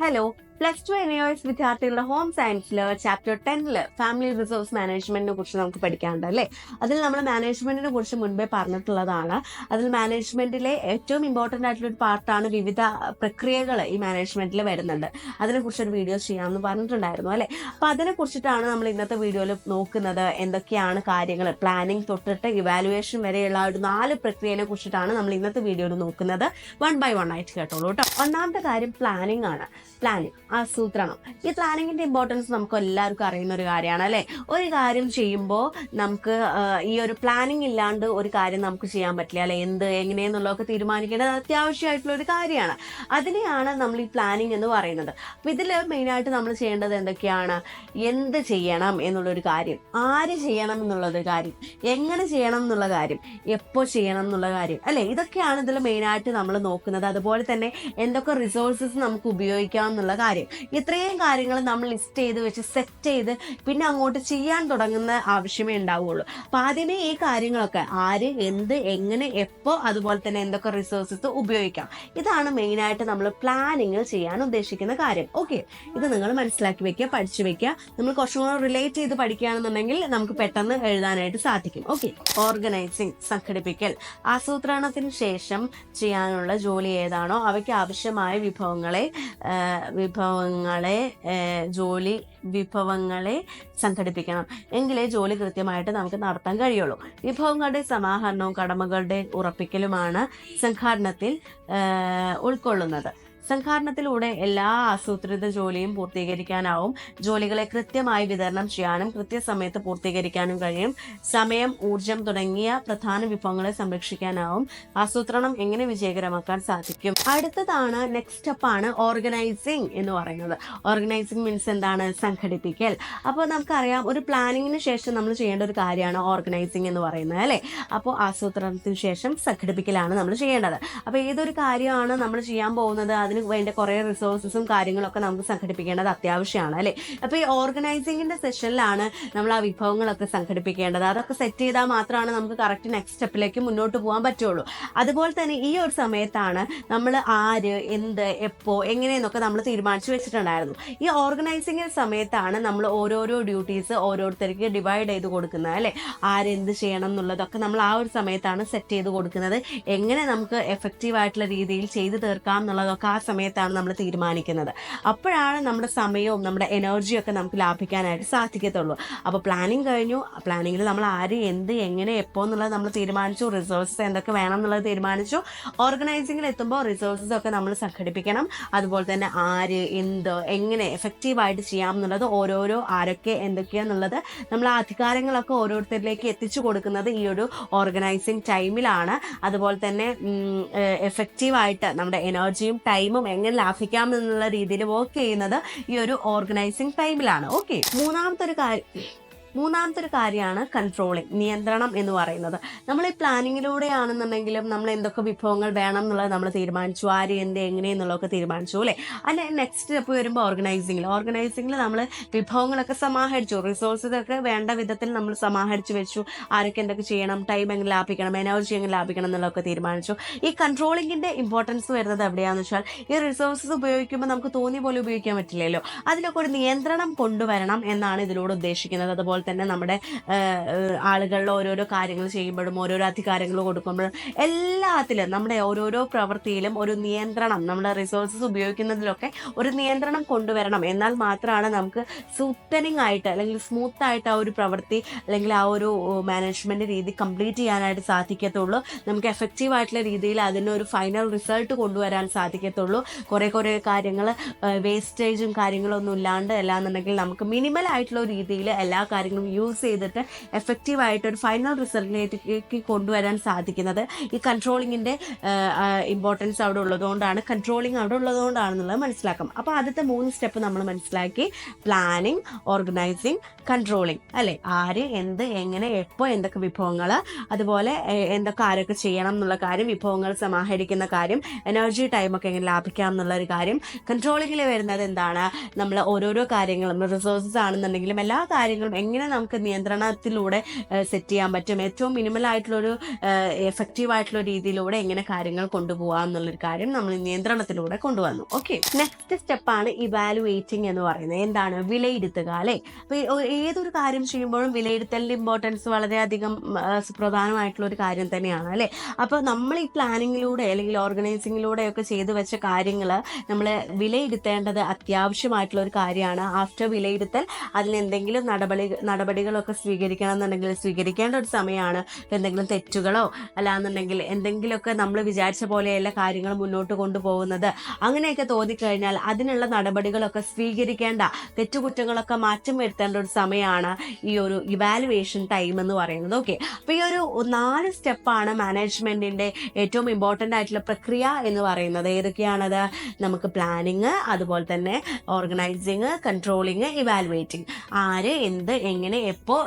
Hello, plus two NIOS വിദ്യാർത്ഥികളുടെ home സയൻസിൽ chapter 10 family resource മാനേജ്മെന്റിനെ കുറിച്ച് നമുക്ക് പഠിക്കാനുണ്ട് അല്ലേ. അതിൽ നമ്മൾ മാനേജ്മെന്റിനെ കുറിച്ച് മുൻപേ പറഞ്ഞിട്ടുള്ളതാണ്. അതിൽ മാനേജ്മെന്റിലെ ഏറ്റവും ഇമ്പോർട്ടൻ്റ് ആയിട്ടുള്ള ഒരു പാർട്ടാണ് വിവിധ പ്രക്രിയകൾ ഈ മാനേജ്മെന്റിൽ വരുന്നുണ്ട്. അതിനെക്കുറിച്ചൊരു വീഡിയോ ചെയ്യാമെന്ന് പറഞ്ഞിട്ടുണ്ടായിരുന്നു അല്ലേ. അപ്പോൾ അതിനെ കുറിച്ചിട്ടാണ് നമ്മൾ ഇന്നത്തെ വീഡിയോയിൽ നോക്കുന്നത്. എന്തൊക്കെയാണ് കാര്യങ്ങൾ, പ്ലാനിങ് തൊട്ടിട്ട് ഇവാലുവേഷൻ വരെയുള്ള ഒരു 4 പ്രക്രിയയെ കുറിച്ചിട്ടാണ് നമ്മൾ ഇന്നത്തെ വീഡിയോയിൽ നോക്കുന്നത്. 1 by 1 ആയിട്ട് കേട്ടോളൂ കേട്ടോ. ഒന്നാമത്തെ കാര്യം പ്ലാനിങ് ആണ്. പ്ലാനിങ്, ആസൂത്രണം. ഈ പ്ലാനിങ്ങിന്റെ ഇമ്പോർട്ടൻസ് നമുക്ക് എല്ലാവർക്കും അറിയുന്ന ഒരു കാര്യമാണ് അല്ലേ. ഒരു കാര്യം ചെയ്യുമ്പോൾ നമുക്ക് ഈ ഒരു പ്ലാനിങ് ഇല്ലാണ്ട് ഒരു കാര്യം നമുക്ക് ചെയ്യാൻ പറ്റില്ല അല്ലെ. എന്ത് എങ്ങനെയെന്നുള്ളതൊക്കെ തീരുമാനിക്കേണ്ടത് അത്യാവശ്യമായിട്ടുള്ള ഒരു കാര്യമാണ്. അതിനെയാണ് നമ്മൾ ഈ പ്ലാനിങ് എന്ന് പറയുന്നത്. അപ്പം ഇതിൽ മെയിനായിട്ട് നമ്മൾ ചെയ്യേണ്ടത് എന്തൊക്കെയാണ്? എന്ത് ചെയ്യണം എന്നുള്ളൊരു കാര്യം, ആര് ചെയ്യണം എന്നുള്ളൊരു കാര്യം, എങ്ങനെ ചെയ്യണം എന്നുള്ള കാര്യം, എപ്പോൾ ചെയ്യണം എന്നുള്ള കാര്യം അല്ലേ. ഇതൊക്കെയാണ് ഇതിൽ മെയിനായിട്ട് നമ്മൾ നോക്കുന്നത്. അതുപോലെ തന്നെ എന്തൊക്കെ റിസോഴ്സസ് നമുക്ക് ഉപയോഗിക്കാം എന്നുള്ള കാര്യം. ഇത്രയും കാര്യങ്ങൾ നമ്മൾ ലിസ്റ്റ് ചെയ്ത് വെച്ച് സെറ്റ് ചെയ്ത് പിന്നെ അങ്ങോട്ട് ചെയ്യാൻ തുടങ്ങുന്ന ആവശ്യമേ ഉണ്ടാവുള്ളൂ. അപ്പം ആദ്യമേ ഈ കാര്യങ്ങളൊക്കെ ആര്, എന്ത്, എങ്ങനെ, എപ്പോൾ, അതുപോലെ തന്നെ എന്തൊക്കെ റിസോഴ്സസ് ഉപയോഗിക്കാം, ഇതാണ് മെയിനായിട്ട് നമ്മൾ പ്ലാനിങ് ചെയ്യാൻ ഉദ്ദേശിക്കുന്ന കാര്യം. ഓക്കെ, ഇത് നിങ്ങൾ മനസ്സിലാക്കി വെക്കുക, പഠിച്ചു വെക്കുക. നമ്മൾ കുറച്ചും കൂടെ റിലേറ്റ് ചെയ്ത് പഠിക്കുകയാണെന്നുണ്ടെങ്കിൽ നമുക്ക് പെട്ടെന്ന് എഴുതാനായിട്ട് സാധിക്കും. Okay, organising, സംഘടിപ്പിക്കൽ. ആസൂത്രണത്തിന് ശേഷം ചെയ്യാനുള്ള ജോലി ഏതാണോ അവയ്ക്ക് ആവശ്യമായ വിഭവങ്ങളെ സംഘടിപ്പിക്കണം. എങ്കിലേ ജോലി കൃത്യമായിട്ട് നമുക്ക് നടത്താൻ കഴിയുള്ളൂ. വിഭവങ്ങളുടെ സമാഹരണവും കടമകളുടെ ഉറപ്പിക്കലുമാണ് സംഘാടനത്തിൽ ഉൾക്കൊള്ളുന്നത്. സംഘാടനത്തിലൂടെ എല്ലാ ആസൂത്രിത ജോലിയും പൂർത്തീകരിക്കാനാവും. ജോലികളെ കൃത്യമായി വിതരണം ചെയ്യാനും കൃത്യസമയത്ത് പൂർത്തീകരിക്കാനും കഴിയും. സമയം, ഊർജം തുടങ്ങിയ പ്രധാന വിഭവങ്ങളെ സംരക്ഷിക്കാനാവും. ആസൂത്രണം എങ്ങനെ വിജയകരമാക്കാൻ സാധിക്കും? അടുത്തതാണ്, നെക്സ്റ്റ് സ്റ്റെപ്പാണ് ഓർഗനൈസിങ് എന്ന് പറയുന്നത്. ഓർഗനൈസിങ് മീൻസ് എന്താണ്? സംഘടിപ്പിക്കൽ. അപ്പോൾ നമുക്കറിയാം, ഒരു പ്ലാനിങ്ങിന് ശേഷം നമ്മൾ ചെയ്യേണ്ട ഒരു കാര്യമാണ് ഓർഗനൈസിങ് എന്ന് പറയുന്നത് അല്ലേ. അപ്പോൾ ആസൂത്രണത്തിന് ശേഷം സംഘടിപ്പിക്കലാണ് നമ്മൾ ചെയ്യേണ്ടത്. അപ്പോൾ ഏതൊരു കാര്യമാണ് നമ്മൾ ചെയ്യാൻ പോകുന്നത്, അതിന് വേണ്ട കുറേ റിസോഴ്സസും കാര്യങ്ങളൊക്കെ നമുക്ക് സംഘടിപ്പിക്കേണ്ടത് അത്യാവശ്യമാണ് അല്ലേ. അപ്പോൾ ഈ ഓർഗനൈസിങ്ങിന്റെ സെഷനിലാണ് നമ്മൾ ആ വിഭവങ്ങളൊക്കെ സംഘടിപ്പിക്കേണ്ടത്. അതൊക്കെ സെറ്റ് ചെയ്താൽ മാത്രമാണ് നമുക്ക് കറക്റ്റ് നെക്സ്റ്റ് സ്റ്റെപ്പിലേക്ക് മുന്നോട്ട് പോകാൻ പറ്റുള്ളൂ. അതുപോലെ തന്നെ ഈ ഒരു സമയത്താണ് നമ്മൾ ആര്, എന്ത്, എപ്പോൾ, എങ്ങനെയെന്നൊക്കെ നമ്മൾ തീരുമാനിച്ചു വെച്ചിട്ടുണ്ടായിരുന്നു. ഈ ഓർഗനൈസിങ്ങിന്റെ സമയത്താണ് നമ്മൾ ഓരോരോ ഡ്യൂട്ടീസ് ഓരോരുത്തർക്ക് ഡിവൈഡ് ചെയ്ത് കൊടുക്കുന്നത് അല്ലേ. ആരെന്ത് ചെയ്യണം എന്നുള്ളതൊക്കെ നമ്മൾ ആ ഒരു സമയത്താണ് സെറ്റ് ചെയ്ത് കൊടുക്കുന്നത്. എങ്ങനെ നമുക്ക് എഫക്റ്റീവ് ആയിട്ടുള്ള രീതിയിൽ ചെയ്തു തീർക്കാം എന്നുള്ളതൊക്കെ ആ സമയത്താണ് നമ്മൾ തീരുമാനിക്കുന്നത്. അപ്പോഴാണ് നമ്മുടെ സമയവും നമ്മുടെ എനർജിയും ഒക്കെ നമുക്ക് ലാഭിക്കാനായിട്ട് സാധിക്കത്തുള്ളൂ. അപ്പോൾ പ്ലാനിങ് കഴിഞ്ഞു. പ്ലാനിങ്ങിൽ നമ്മൾ ആര്, എന്ത്, എങ്ങനെ, എപ്പോൾ എന്നുള്ളത് നമ്മൾ തീരുമാനിച്ചു. റിസോഴ്സസ് എന്തൊക്കെ വേണം എന്നുള്ളത് തീരുമാനിച്ചു. ഓർഗനൈസിങ്ങിൽ എത്തുമ്പോൾ റിസോഴ്സസ് ഒക്കെ നമ്മൾ സംഘടിപ്പിക്കണം. അതുപോലെ തന്നെ ആര്, എന്ത്, എങ്ങനെ എഫക്റ്റീവായിട്ട് ചെയ്യാം എന്നുള്ളത്, ഓരോരോ ആരൊക്കെ എന്തൊക്കെയാന്നുള്ളത് നമ്മൾ ആ അധികാരങ്ങളൊക്കെ ഓരോരുത്തരിലേക്ക് എത്തിച്ചു കൊടുക്കുന്നത് ഈ ഒരു ഓർഗനൈസിങ് ടൈമിലാണ്. അതുപോലെ തന്നെ എഫക്റ്റീവായിട്ട് നമ്മുടെ എനർജിയും ടൈമും എങ്ങനെ ലാഭിക്കാം എന്നുള്ള രീതിയിൽ വർക്ക് ചെയ്യുന്നത് ഈ ഒരു ഓർഗനൈസിങ് ടൈമിലാണ്. ഓക്കെ, മൂന്നാമത്തെ ഒരു കാര്യമാണ് കൺട്രോളിങ്, നിയന്ത്രണം എന്ന് പറയുന്നത്. നമ്മൾ ഈ പ്ലാനിങ്ങിലൂടെയാണെന്നുണ്ടെങ്കിലും നമ്മൾ എന്തൊക്കെ വിഭവങ്ങൾ വേണം എന്നുള്ളത് നമ്മൾ തീരുമാനിച്ചു. ആര്, എന്ത്, എങ്ങനെയെന്നുള്ളതൊക്കെ തീരുമാനിച്ചു അല്ലേ. അതിൻ്റെ നെക്സ്റ്റ് സ്റ്റെപ്പ് വരുമ്പോൾ ഓർഗനൈസിങ്ങിൽ നമ്മൾ വിഭവങ്ങളൊക്കെ സമാഹരിച്ചു. റിസോഴ്സസൊക്കെ വേണ്ട വിധത്തിൽ നമ്മൾ സമാഹരിച്ചു വെച്ചു. ആരൊക്കെ എന്തൊക്കെ ചെയ്യണം, ടൈം എങ്ങനെ ലാഭിക്കണം, എനർജി എങ്ങനെ ലാഭിക്കണം എന്നുള്ളതൊക്കെ തീരുമാനിച്ചു. ഈ കൺട്രോളിങ്ങിൻ്റെ ഇമ്പോർട്ടൻസ് വരുന്നത് എവിടെയാണെന്ന് വെച്ചാൽ, ഈ റിസോഴ്സസ് ഉപയോഗിക്കുമ്പോൾ നമുക്ക് തോന്നിയ പോലെ ഉപയോഗിക്കാൻ പറ്റില്ലല്ലോ. അതിലൊക്കെ ഒരു നിയന്ത്രണം കൊണ്ടുവരണം എന്നാണ് ഇതിലൂടെ ഉദ്ദേശിക്കുന്നത്. അതുപോലെ തന്നെ നമ്മുടെ ആളുകളിൽ ഓരോരോ കാര്യങ്ങൾ ചെയ്യുമ്പോഴും ഓരോരോ അധികാരങ്ങൾ കൊടുക്കുമ്പോഴും എല്ലാത്തിലും നമ്മുടെ ഓരോരോ പ്രവൃത്തിയിലും ഒരു നിയന്ത്രണം, നമ്മുടെ റിസോഴ്സസ് ഉപയോഗിക്കുന്നതിലൊക്കെ ഒരു നിയന്ത്രണം കൊണ്ടുവരണം. എന്നാൽ മാത്രമാണ് നമുക്ക് സൂട്ടനിങ് ആയിട്ട് അല്ലെങ്കിൽ സ്മൂത്ത് ആയിട്ട് ആ ഒരു പ്രവൃത്തി അല്ലെങ്കിൽ ആ ഒരു മാനേജ്മെന്റ് രീതി കംപ്ലീറ്റ് ചെയ്യാനായിട്ട് സാധിക്കത്തുള്ളൂ. നമുക്ക് എഫക്റ്റീവ് ആയിട്ടുള്ള രീതിയിൽ അതിനൊരു ഫൈനൽ റിസൾട്ട് കൊണ്ടുവരാൻ സാധിക്കത്തുള്ളൂ. കുറേ കാര്യങ്ങൾ വേസ്റ്റേജും കാര്യങ്ങളൊന്നും ഇല്ലാണ്ട് അല്ലാന്നുണ്ടെങ്കിൽ നമുക്ക് മിനിമൽ ആയിട്ടുള്ള രീതിയിൽ എല്ലാ കാര്യങ്ങളും യൂസ് ചെയ്തിട്ട് എഫക്റ്റീവായിട്ട് ഒരു ഫൈനൽ റിസൾട്ടിലേക്ക് കൊണ്ടുവരാൻ സാധിക്കുന്നത് ഈ കൺട്രോളിങ്ങിൻ്റെ ഇമ്പോർട്ടൻസ് അവിടെ ഉള്ളതുകൊണ്ടാണ്, കൺട്രോളിങ് അവിടെ ഉള്ളതുകൊണ്ടാണെന്നുള്ളത് മനസ്സിലാക്കാം. അപ്പോൾ ആദ്യത്തെ 3 സ്റ്റെപ്പ് നമ്മൾ മനസ്സിലാക്കി. പ്ലാനിങ്, ഓർഗനൈസിങ്, കൺട്രോളിങ് അല്ലേ. ആര്, എന്ത്, എങ്ങനെ, എപ്പോൾ, എന്തൊക്കെ വിഭവങ്ങൾ, അതുപോലെ എന്തൊക്കെ ആരൊക്കെ ചെയ്യണം എന്നുള്ള കാര്യം, വിഭവങ്ങൾ സമാഹരിക്കുന്ന കാര്യം, എനർജി ടൈമൊക്കെ എങ്ങനെ ലാഭിക്കാം എന്നുള്ളൊരു കാര്യം. കൺട്രോളിങ്ങിൽ വരുന്നത് എന്താണ്? നമ്മൾ ഓരോരോ കാര്യങ്ങളും റിസോഴ്സസ് ആണെന്നുണ്ടെങ്കിലും എല്ലാ കാര്യങ്ങളും എങ്ങനെ എങ്ങനെ നമുക്ക് നിയന്ത്രണത്തിലൂടെ സെറ്റ് ചെയ്യാൻ പറ്റും, ഏറ്റവും മിനിമൽ ആയിട്ടുള്ളൊരു എഫക്റ്റീവ് ആയിട്ടുള്ള രീതിയിലൂടെ എങ്ങനെ കാര്യങ്ങൾ കൊണ്ടുപോകാം എന്നുള്ളൊരു കാര്യം നമ്മൾ നിയന്ത്രണത്തിലൂടെ കൊണ്ടുവന്നു. ഓക്കെ, നെക്സ്റ്റ് സ്റ്റെപ്പാണ് ഇവാലുവേറ്റിംഗ് എന്ന് പറയുന്നത്. എന്താണ്? വിലയിരുത്തുക അല്ലേ. അപ്പോൾ ഏതൊരു കാര്യം ചെയ്യുമ്പോഴും വിലയിരുത്തലിൻ്റെ ഇമ്പോർട്ടൻസ് വളരെയധികം സുപ്രധാനമായിട്ടുള്ള ഒരു കാര്യം തന്നെയാണ് അല്ലേ. അപ്പോൾ നമ്മൾ ഈ പ്ലാനിങ്ങിലൂടെ അല്ലെങ്കിൽ ഓർഗനൈസിങ്ങിലൂടെ ഒക്കെ ചെയ്തു വെച്ച കാര്യങ്ങൾ നമ്മൾ വിലയിരുത്തേണ്ടത് അത്യാവശ്യമായിട്ടുള്ള ഒരു കാര്യമാണ്. ആഫ്റ്റർ വിലയിരുത്തൽ അതിലെന്തെങ്കിലും നടപടികളൊക്കെ സ്വീകരിക്കണം എന്നുണ്ടെങ്കിൽ സ്വീകരിക്കേണ്ട ഒരു സമയമാണ്. എന്തെങ്കിലും തെറ്റുകളോ അല്ലാന്നുണ്ടെങ്കിൽ എന്തെങ്കിലുമൊക്കെ നമ്മൾ വിചാരിച്ച പോലെയല്ല കാര്യങ്ങൾ മുന്നോട്ട് കൊണ്ടുപോകുന്നത്, അങ്ങനെയൊക്കെ തോന്നിക്കഴിഞ്ഞാൽ അതിനുള്ള നടപടികളൊക്കെ സ്വീകരിക്കേണ്ട, തെറ്റുകുറ്റങ്ങളൊക്കെ മാറ്റം വരുത്തേണ്ട ഒരു സമയമാണ് ഈ ഒരു ഇവാലുവേഷൻ ടൈം എന്ന് പറയുന്നത്. ഓക്കെ, അപ്പോൾ ഈ ഒരു 4 സ്റ്റെപ്പാണ് മാനേജ്മെന്റിന്റെ ഏറ്റവും ഇമ്പോർട്ടൻ്റ് ആയിട്ടുള്ള പ്രക്രിയ എന്ന് പറയുന്നത്. ഏതൊക്കെയാണത്? നമുക്ക് പ്ലാനിങ്, അതുപോലെ തന്നെ ഓർഗനൈസിങ്, കൺട്രോളിങ്, ഇവാലുവേറ്റിംഗ്. ആര്, എന്ത്, എങ്ങനെ, എപ്പോൾ,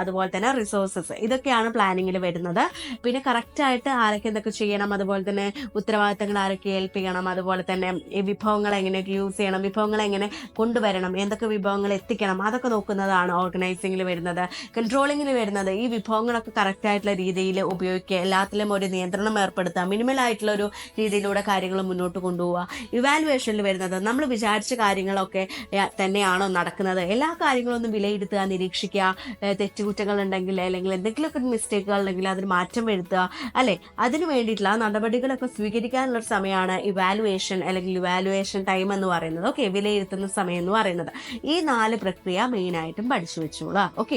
അതുപോലെ തന്നെ റിസോഴ്സസ്, ഇതൊക്കെയാണ് പ്ലാനിങ്ങിൽ വരുന്നത്. പിന്നെ കറക്റ്റായിട്ട് ആരൊക്കെ എന്തൊക്കെ ചെയ്യണം, അതുപോലെ തന്നെ ഉത്തരവാദിത്തങ്ങൾ ആരൊക്കെ ഏൽപ്പിക്കണം, അതുപോലെ തന്നെ ഈ വിഭവങ്ങൾ എങ്ങനെയൊക്കെ യൂസ് ചെയ്യണം, വിഭവങ്ങൾ എങ്ങനെ കൊണ്ടുവരണം, എന്തൊക്കെ വിഭവങ്ങൾ എത്തിക്കണം, അതൊക്കെ നോക്കുന്നതാണ് ഓർഗനൈസിങ്ങിൽ വരുന്നത്. കൺട്രോളിങ്ങിൽ വരുന്നത് ഈ വിഭവങ്ങളൊക്കെ കറക്റ്റായിട്ടുള്ള രീതിയിൽ ഉപയോഗിക്കുക, എല്ലാത്തിലും ഒരു നിയന്ത്രണം ഏർപ്പെടുത്തുക, മിനിമൽ ആയിട്ടുള്ള ഒരു രീതിയിലൂടെ കാര്യങ്ങൾ മുന്നോട്ട് കൊണ്ടുപോവുക. ഇവാലുവേഷനിൽ വരുന്നത് നമ്മൾ വിചാരിച്ച കാര്യങ്ങളൊക്കെ തന്നെയാണോ നടക്കുന്നത്, എല്ലാ കാര്യങ്ങളൊന്നും വിലയിരുത്തുക, നിരീക്ഷിക്കുക, തെറ്റുകുറ്റങ്ങൾ ഉണ്ടെങ്കിൽ അല്ലെങ്കിൽ എന്തെങ്കിലുമൊക്കെ മിസ്റ്റേക്കുകൾ ഉണ്ടെങ്കിൽ അതിന് മാറ്റം വരുത്തുക അല്ലേ. അതിന് വേണ്ടിയിട്ടുള്ള നടപടികളൊക്കെ സ്വീകരിക്കാനുള്ള സമയമാണ് ഇവാലുവേഷൻ അല്ലെങ്കിൽ ഇവാലുവേഷൻ ടൈം എന്ന് പറയുന്നത്. ഓക്കെ, വിലയിരുത്തുന്ന സമയം എന്ന് പറയുന്നത്. ഈ 4 പ്രക്രിയ മെയിനായിട്ടും പഠിച്ചു വെച്ചോളാം. ഓക്കെ.